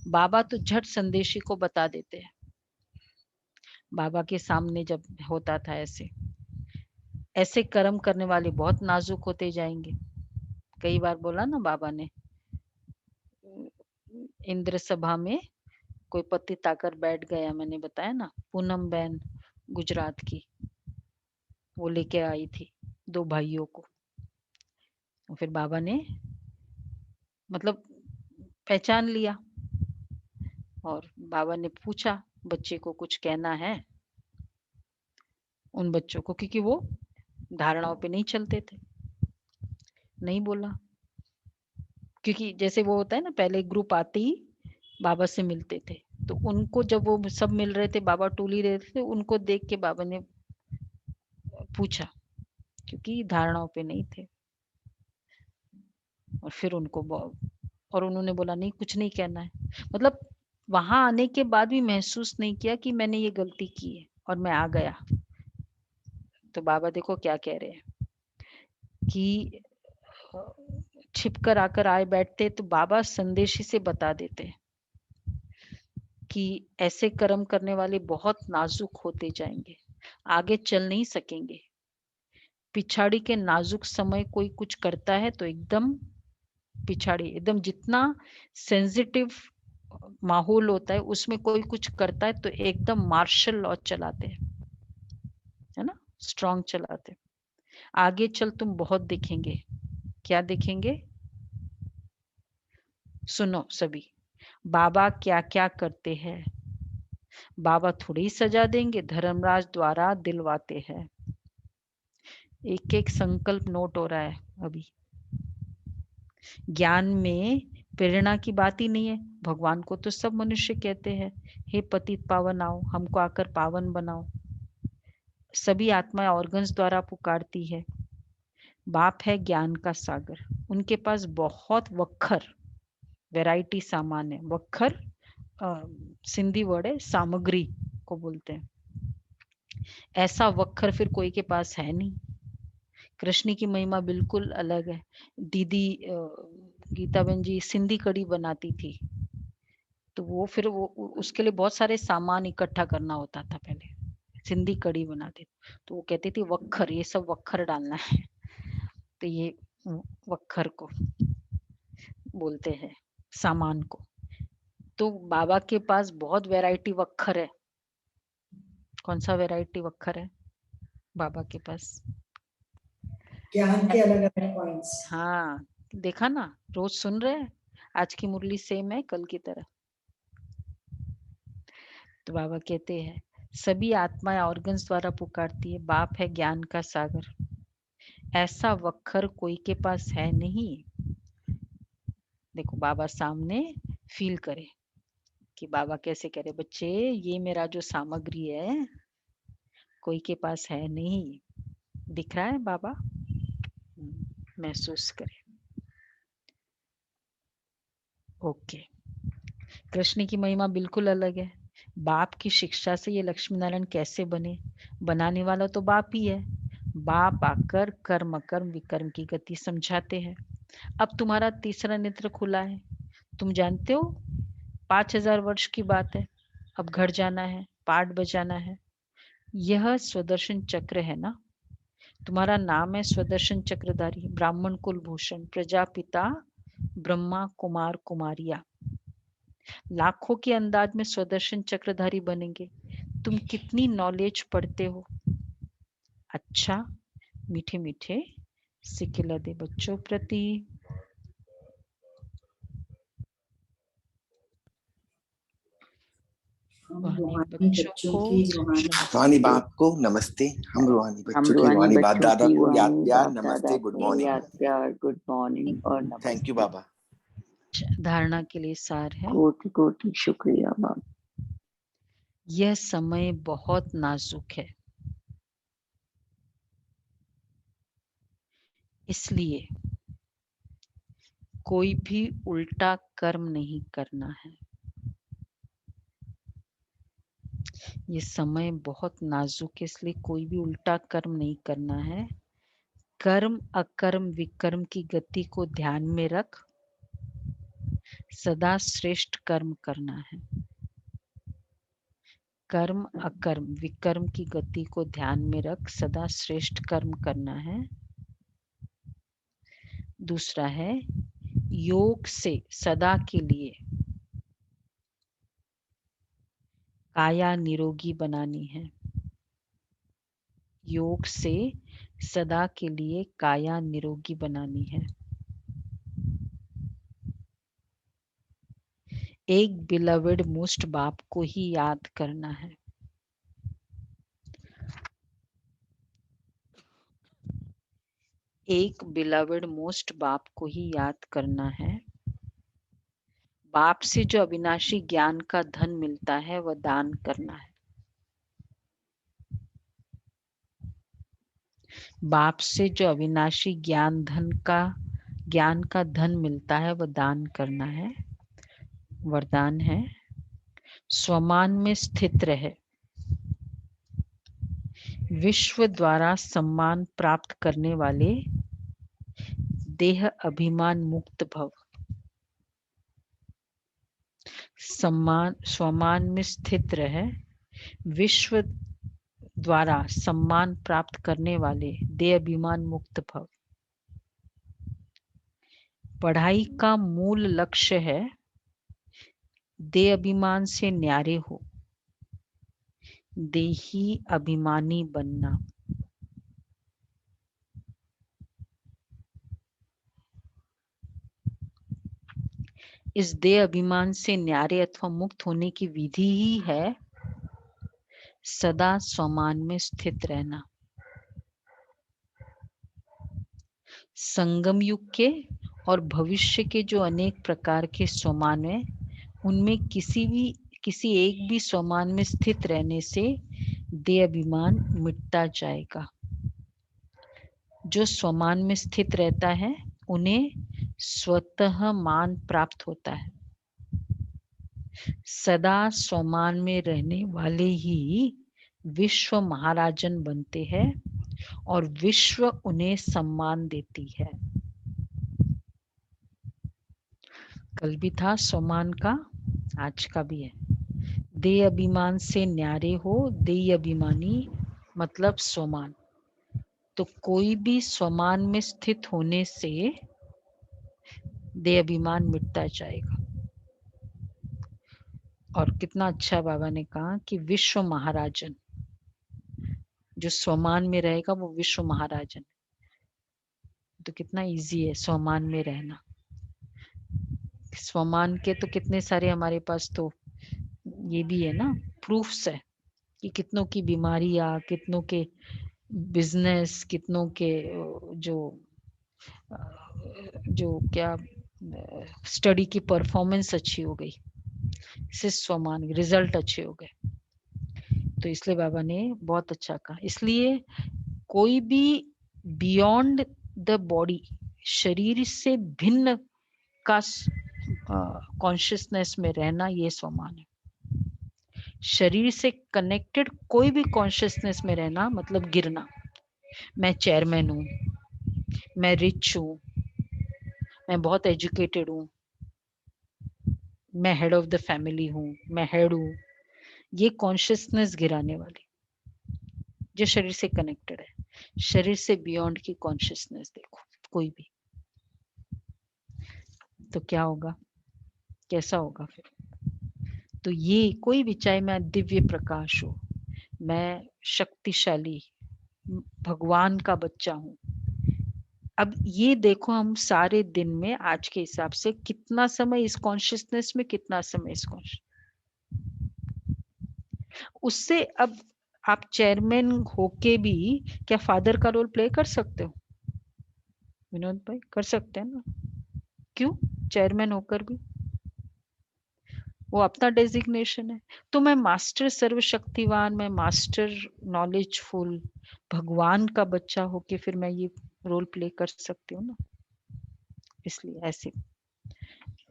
बाबा तो झट संदेशी को बता देते हैं। बाबा के सामने जब होता था ऐसे ऐसे कर्म करने वाले बहुत नाजुक होते जाएंगे। कई बार बोला ना बाबा ने, इंद्र सभा में कोई पतित आकर बैठ गया, मैंने बताया ना, पूनम बहन गुजरात की, वो लेके आई थी 2 भाइयों को। फिर बाबा ने मतलब पहचान लिया, और बाबा ने पूछा बच्चे को कुछ कहना है उन बच्चों को, क्योंकि वो धारणाओं पे नहीं चलते थे। नहीं बोला, क्योंकि जैसे वो होता है ना, पहले ग्रुप आते ही बाबा से मिलते थे, तो उनको जब वो सब मिल रहे थे, बाबा टोली रहे थे, उनको देख के बाबा ने पूछा, क्योंकि धारणाओं पे नहीं थे। और फिर और उन्होंने बोला नहीं कुछ नहीं कहना है। मतलब वहां आने के बाद भी महसूस नहीं किया कि मैंने ये गलती की है और मैं आ गया। तो बाबा देखो क्या कह रहे हैं कि छिपकर आकर आए बैठते, तो बाबा संदेशी से बता देते कि ऐसे कर्म करने वाले बहुत नाजुक होते जाएंगे, आगे चल नहीं सकेंगे। पिछाड़ी के नाजुक समय कोई कुछ करता है तो एकदम पिछाड़ी, एकदम जितना सेंसिटिव माहौल होता है उसमें कोई कुछ करता है तो एकदम मार्शल लॉ चलाते हैं, है ना, स्ट्रांग चलाते। आगे चल तुम बहुत देखेंगे। क्या देखेंगे? सुनो सभी, बाबा क्या क्या करते हैं। बाबा थोड़ी सजा देंगे, धर्मराज द्वारा दिलवाते हैं। एक एक संकल्प नोट हो रहा है अभी। ज्ञान में प्रेरणा की बात ही नहीं है। भगवान को तो सब मनुष्य कहते हैं, हे पतित पावन आओ, हमको आकर पावन बनाओ। सभी आत्माएं ऑर्गन्स द्वारा पुकारती है। बाप है ज्ञान का सागर, उनके पास बहुत वक्खर वैरायटी सामान है। वक्खर सिंधी वर्ड है, सामग्री को बोलते हैं। ऐसा वक्खर फिर कोई के पास है नहीं। कृष्ण की महिमा बिल्कुल अलग है। दीदी गीता बहन जी सिंधी कड़ी बनाती थी, तो वो फिर वो उसके लिए बहुत सारे सामान इकट्ठा करना होता था पहले। सिंधी कड़ी बनाती तो वो कहती थी वक्खर, ये सब वक्खर डालना है। तो ये वक्खर को बोलते हैं, सामान को। तो बाबा के पास बहुत वैरायटी वक्खर है। कौन सा वैरायटी वक्खर है बाबा के पास? ज्ञान के अलग अलग पॉइंट्स। हाँ, देखा ना, रोज सुन रहे हैं। आज की मुरली सेम है कल की तरह। तो बाबा कहते हैं सभी आत्माएं ऑर्गन्स द्वारा पुकारती है। बाप है ज्ञान का सागर, ऐसा वक्खर कोई के पास है नहीं। देखो बाबा सामने फील करे कि बाबा कैसे कह रहे, बच्चे ये मेरा जो सामग्री है कोई के पास है नहीं। दिख रहा है बाबा? महसूस करें। ओके, कृष्ण की महिमा बिल्कुल अलग है। बाप की शिक्षा से ये लक्ष्मी नारायण कैसे बने? बनाने वाला तो बाप ही है। बाप आकर कर्म कर्म विकर्म की गति समझाते हैं। अब तुम्हारा तीसरा नेत्र खुला है। तुम जानते हो 5000 वर्ष की बात है। अब घर जाना है, पाठ बजाना है। यह स्वदर्शन चक्र है ना। तुम्हारा नाम है स्वदर्शन चक्रधारी, ब्राह्मण कुल भूषण, प्रजापिता ब्रह्मा कुमार कुमारिया। लाखों के अंदाज में स्वदर्शन चक्रधारी बनेंगे। तुम कितनी नॉलेज पढ़ते हो, अच्छा मीठे मीठे सिक्के दे बच्चों प्रति। हम रूहानी रूहानी बच्चों बच्चों को की रूहानी रूहानी नमस्ते। बाप को नमस्ते। हम रूहानी हम बच्चों की रूहानी रूहानी बाप बच्चों दादा की को याद रूहानी प्यार बाप दादा नमस्ते, गुड को मॉर्निंग। याद प्यार गुड मॉर्निंग और थैंक यू नमस्ते। बाबा। धारणा के लिए सार है। कोटि कोटि शुक्रिया बाप। यह समय बहुत नाजुक है, इसलिए कोई भी उल्टा कर्म नहीं करना है। ये समय बहुत नाजुक है, इसलिए कोई भी उल्टा कर्म नहीं करना है। कर्म अकर्म विकर्म की गति को ध्यान में रख सदा श्रेष्ठ कर्म करना है। कर्म अकर्म विकर्म की गति को ध्यान में रख सदा श्रेष्ठ कर्म करना है। दूसरा है योग से सदा के लिए काया निरोगी बनानी है। योग से सदा के लिए काया निरोगी बनानी है। एक बिलवेड मोस्ट बाप को ही याद करना है। एक बिलवेड मोस्ट बाप को ही याद करना है। बाप से जो अविनाशी ज्ञान का धन मिलता है वह दान करना है। बाप से जो अविनाशी ज्ञान का धन मिलता है वह दान करना है। वरदान है स्वमान में स्थित रहे, विश्व द्वारा सम्मान प्राप्त करने वाले देह अभिमान मुक्त भव। स्वमान में स्थित रहे, विश्व द्वारा सम्मान प्राप्त करने वाले देह अभिमान मुक्त भव। पढ़ाई का मूल लक्ष्य है देह अभिमान से न्यारे हो, देही अभिमानी बनना। इस देह अभिमान से न्यारे अथवा मुक्त होने की विधि ही है सदा स्वमान में स्थित रहना। संगम युग के और भविष्य के जो अनेक प्रकार के स्वमान है उनमें किसी एक भी स्वमान में स्थित रहने से देह अभिमान मिटता जाएगा। जो स्वमान में स्थित रहता है उन्हें स्वतः मान प्राप्त होता है। सदा स्वमान में रहने वाले ही विश्व महाराजन बनते हैं और विश्व उन्हें सम्मान देती है। कल भी था स्वमान का, आज का भी है। देह अभिमान से न्यारे हो, देह अभिमानी मतलब स्वमान। तो कोई भी स्वमान में स्थित होने से देह अभिमान मिटता जाएगा। और कितना अच्छा बाबा ने कहा कि विश्व महाराजन, जो स्वमान में रहेगा वो विश्व महाराजन। तो कितना इजी है स्वमान में रहना। स्वमान के तो कितने सारे हमारे पास तो ये भी है ना, प्रूफ्स है कि कितनों की बीमारियां, कितनों के बिजनेस, कितनों के जो क्या स्टडी की परफॉर्मेंस अच्छी हो गई, इससे स्वमान रिजल्ट अच्छे हो गए। तो इसलिए बाबा ने बहुत अच्छा कहा। इसलिए कोई भी बियॉन्ड द बॉडी, शरीर से भिन्न का कॉन्शियसनेस में रहना, ये स्वमान है। शरीर से कनेक्टेड कोई भी कॉन्शियसनेस में रहना मतलब गिरना। मैं चेयरमैन हूँ, मैं रिच हूँ, मैं बहुत एजुकेटेड हूँ, मैं हेड ऑफ द फैमिली हूँ, मैं हेड हूँ, ये कॉन्शियसनेस गिराने वाली जो शरीर से कनेक्टेड है। शरीर से बियॉन्ड की कॉन्शियसनेस देखो कोई भी, तो क्या होगा, कैसा होगा फिर। तो ये कोई भी, चाहे मैं दिव्य प्रकाश हूँ, मैं शक्तिशाली भगवान का बच्चा हूँ। अब ये देखो हम सारे दिन में आज के हिसाब से कितना समय इस कॉन्शियसनेस में, कितना समय इस उससे अब आप चेयरमैन होके भी क्या फादर का रोल प्ले कर सकते हो? विनोद भाई कर सकते हैं ना? क्यों? चेयरमैन होकर भी वो अपना डेजिग्नेशन है। तो मैं मास्टर सर्वशक्तिवान, मैं मास्टर नॉलेजफुल भगवान का बच्चा होके फिर मैं ये रोल प्ले कर सकती हूँ ना, इसलिए ऐसे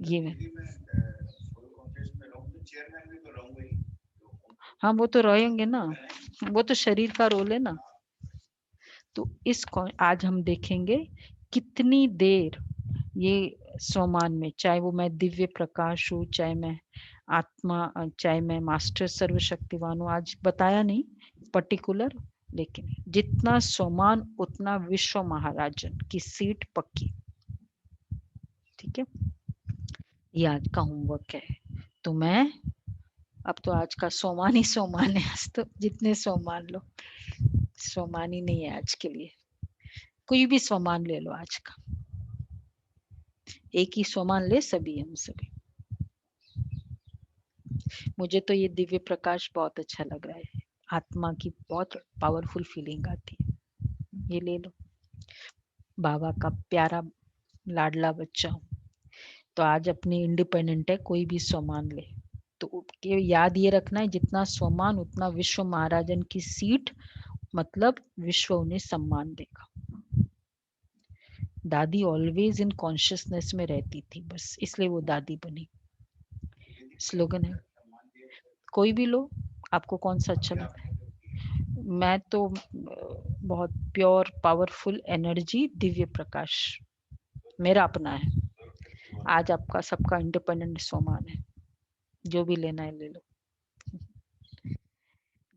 ये मैं हाँ वो तो रहेंगे ना, वो तो शरीर का रोल है ना। तो आज हम देखेंगे कितनी देर ये स्वमान में, चाहे वो मैं दिव्य प्रकाश हूँ, चाहे मैं आत्मा, चाहे मैं मास्टर सर्वशक्तिवान हूँ, आज बताया नहीं पर्टिकुलर, लेकिन जितना स्वमान उतना विश्व महाराजन की सीट पक्की। ठीक है, ये आज का होमवर्क है। तो मैं अब तो आज का सोमान ही सोमान है, आज तो जितने सोमान लो, सोमान ही नहीं है आज के लिए, कोई भी सोमान ले लो आज का, एक ही सोमान ले सभी, हम सभी। मुझे तो ये दिव्य प्रकाश बहुत अच्छा लग रहा है, आत्मा की बहुत पावरफुल फीलिंग आती है। ये ले लो, बाबा का प्यारा लाडला बच्चा हूँ, तो आज अपनी इंडिपेंडेंट है, कोई भी स्वमान ले। तो याद ये रखना है, जितना स्वमान उतना विश्व महाराजन की सीट, मतलब विश्व उन्हें सम्मान देगा। दादी ऑलवेज इन कॉन्शियसनेस में रहती थी, बस इसलिए वो दादी बनी। स्लोगन है, कोई भी लो, आपको कौन सा अच्छा लगता है? मैं तो बहुत pure powerful energy Divya Prakash मेरा अपना है। आज आपका सबका इंडिपेंडेंट स्वमान है, जो भी लेना है ले लो,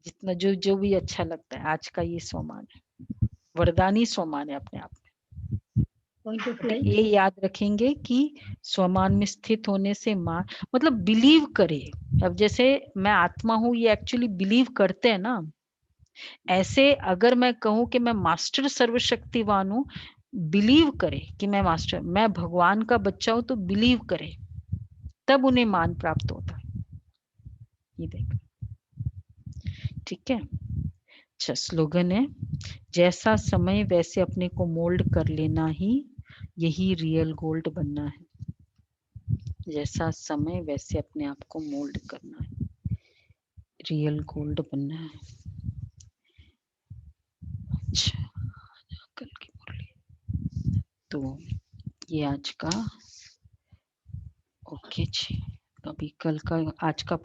जितना जो भी अच्छा लगता है। आज का ये स्वमान है, वरदानी स्वमान है अपने आप में। ये याद रखेंगे कि स्वमान में स्थित होने से मां, मतलब बिलीव करे। अब जैसे मैं आत्मा हूँ, ये एक्चुअली बिलीव करते हैं ना। ऐसे अगर मैं कहूँ कि मैं मास्टर सर्वशक्तिवान हूँ, बिलीव करे कि मैं मास्टर, मैं भगवान का बच्चा हूँ, तो बिलीव करे, तब उन्हें मान प्राप्त होता है। ये देख, ठीक है। अच्छा, स्लोगन है, जैसा समय वैसे अपने को मोल्ड कर लेना ही, यही रियल गोल्ड बनना है। जैसा समय वैसे अपने आप को मोल्ड करना है, रियल गोल्ड बनना है। अच्छा, कल की मुरली तो ये आज का ओके जी। अभी कल का, आज का